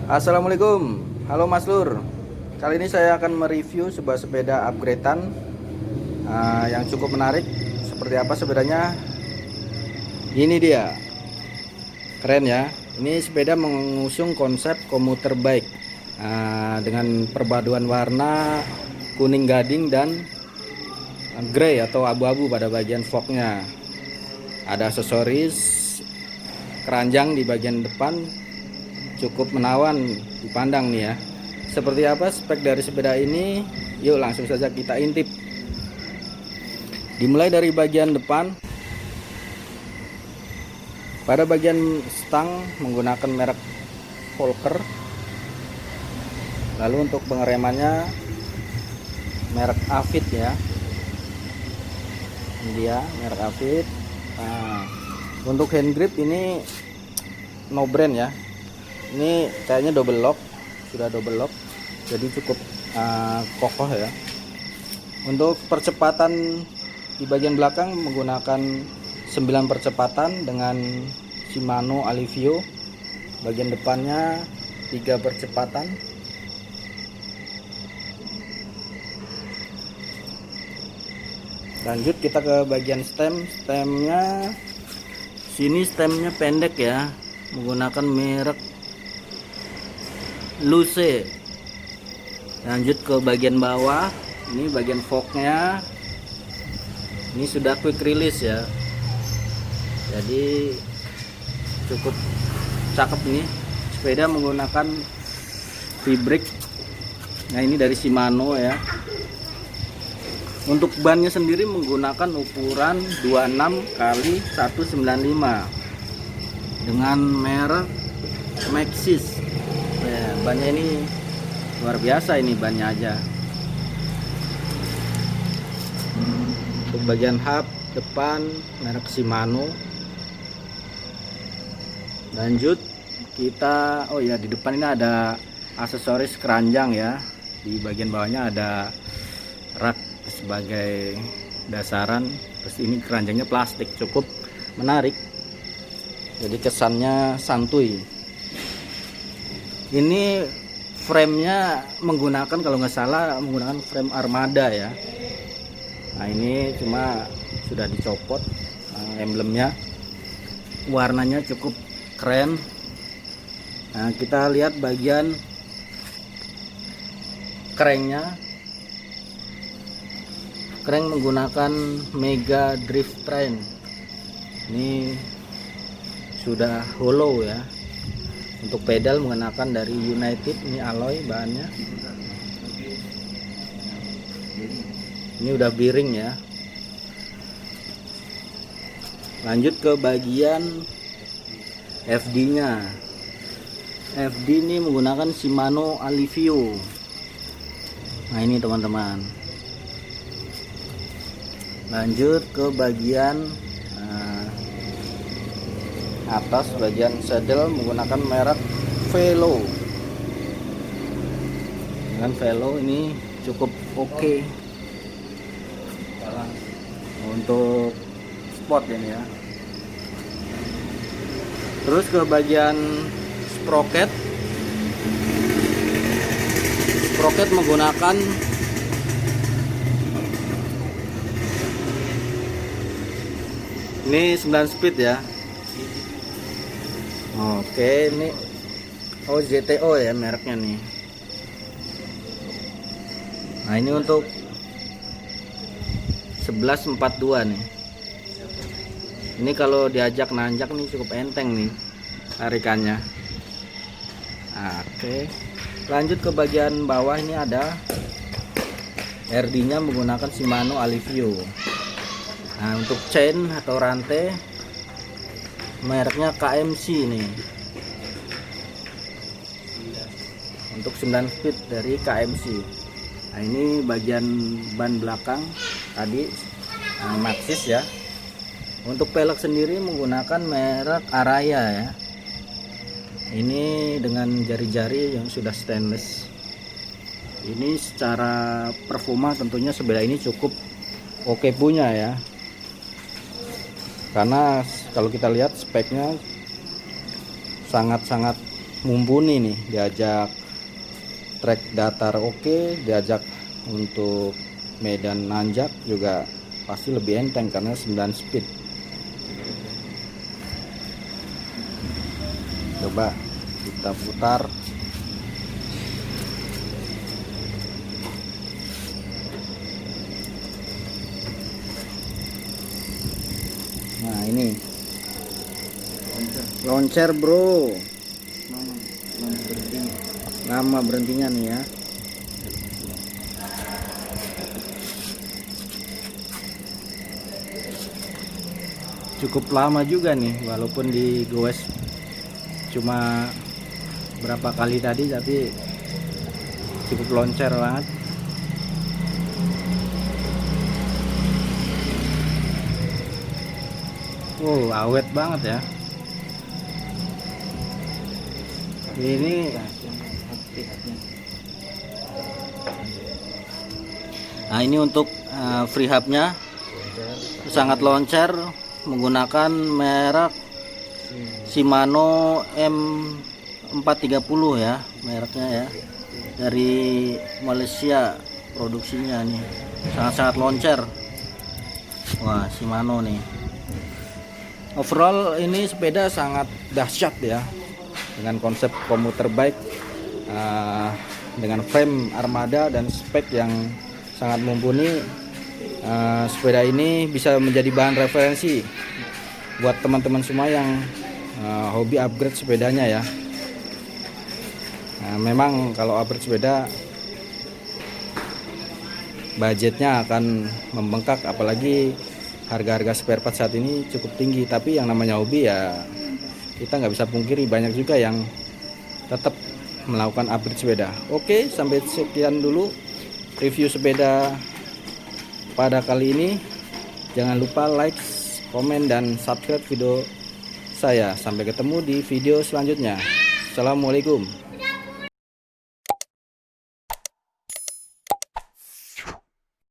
Assalamualaikum, halo Mas Lur. Kali ini saya akan mereview sebuah sepeda upgradean yang cukup menarik. Seperti apa sepedanya? Ini dia, keren ya. Ini sepeda mengusung konsep komuter bike dengan perpaduan warna kuning gading dan grey atau abu-abu pada bagian forknya. Ada aksesoris keranjang di bagian depan, cukup menawan dipandang nih ya. Seperti apa spek dari sepeda ini? Yuk langsung saja kita intip. Dimulai dari bagian depan. Pada bagian stang menggunakan merek Volker. Lalu untuk pengeremannya merek Avid ya. Ini dia merek Avid. Nah, untuk hand grip ini no brand ya. Ini kayaknya double lock, sudah double lock, jadi cukup kokoh ya. Untuk percepatan di bagian belakang menggunakan 9 percepatan dengan Shimano Alivio. Bagian depannya 3 percepatan. Lanjut kita ke bagian stemnya. Sini stemnya pendek ya, menggunakan merek Luce. Lanjut ke bagian bawah, ini bagian forknya, ini sudah quick release ya, jadi cukup cakep nih. Sepeda menggunakan V-brake. Nah ini dari Shimano ya. Untuk bannya sendiri menggunakan ukuran 26 kali 195 dengan merek Maxxis. Ya, bannya ini luar biasa, ini bannya aja. Untuk bagian hub depan merek Shimano. Lanjut kita, oh ya, di depan ini ada aksesoris keranjang ya. Di bagian bawahnya ada rak sebagai dasaran. Terus ini keranjangnya plastik, cukup menarik. Jadi kesannya santuy. Ini framenya menggunakan, kalau nggak salah menggunakan frame Armada ya. Nah ini cuma sudah dicopot emblemnya. Warnanya cukup keren. Nah kita lihat bagian cranknya. Crank menggunakan Mega Drift Train. Ini sudah hollow ya. Untuk pedal menggunakan dari United, ini alloy bahannya. Ini udah bearing ya. Lanjut ke bagian FD-nya. FD ini menggunakan Shimano Alivio. Nah ini teman-teman. Lanjut ke bagian atas, bagian saddle menggunakan merek Velo. Dengan Velo ini cukup oke untuk sport ini ya. Terus ke bagian sprocket. Sprocket menggunakan ini 9 speed ya. Oke, ini ZTO ya mereknya nih. Nah ini untuk 1142 nih. Ini kalau diajak nanjak nih cukup enteng nih tarikannya. Oke, lanjut ke bagian bawah, ini ada RD nya menggunakan Shimano Alivio. Nah untuk chain atau rantai mereknya KMC nih. Untuk 9 speed dari KMC. Nah ini bagian ban belakang tadi Maxxis ya. Untuk pelek sendiri menggunakan merek Araya ya. Ini dengan jari-jari yang sudah stainless. Ini secara performa tentunya sepeda ini cukup oke punya ya. Karena kalau kita lihat speknya sangat-sangat mumpuni nih, diajak trek datar oke, diajak untuk medan nanjak juga pasti lebih enteng karena 9 speed. Coba kita putar. Nah ini launcher bro, lama berhentinya nih ya. Cukup lama juga nih, walaupun digoes cuma berapa kali tadi, tapi cukup loncer banget. Awet banget ya ini. Nah ini untuk free hubnya sangat loncer, menggunakan merek Shimano M430 ya mereknya ya, dari Malaysia produksinya nih, sangat-sangat loncer. Wah, Shimano nih. Overall ini sepeda sangat dahsyat ya, dengan konsep komuter bike, dengan frame armada dan spek yang sangat mumpuni. Sepeda ini bisa menjadi bahan referensi buat teman-teman semua yang hobi upgrade sepedanya ya. Memang kalau upgrade sepeda budgetnya akan membengkak, apalagi harga-harga spare part saat ini cukup tinggi. Tapi yang namanya hobi ya, kita nggak bisa pungkiri banyak juga yang tetap melakukan upgrade sepeda. Oke, sampai sekian dulu review sepeda pada kali ini. Jangan lupa like, komen, dan subscribe video saya. Sampai ketemu di video selanjutnya. Assalamualaikum.